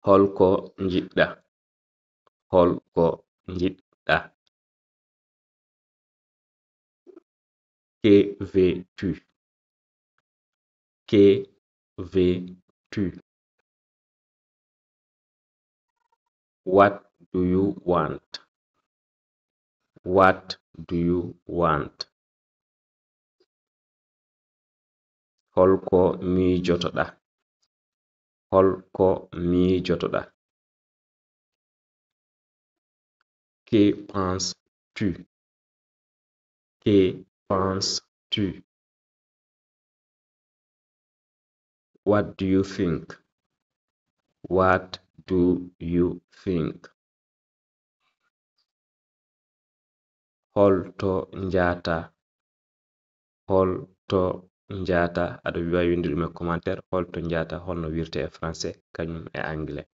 holko njiɗɗa, holko njiɗɗa. Que veux-tu, que veux-tu. What do you want, what do you want. Holko miijotoɗa, holko miijotoɗa. Que penses-tu, que penses-tu. What do you think, what do you think. Holto njata, holto njata. Aɗa wawi windude ɗum e commentaire. Holto njata holno wirte e français kañum e anglais.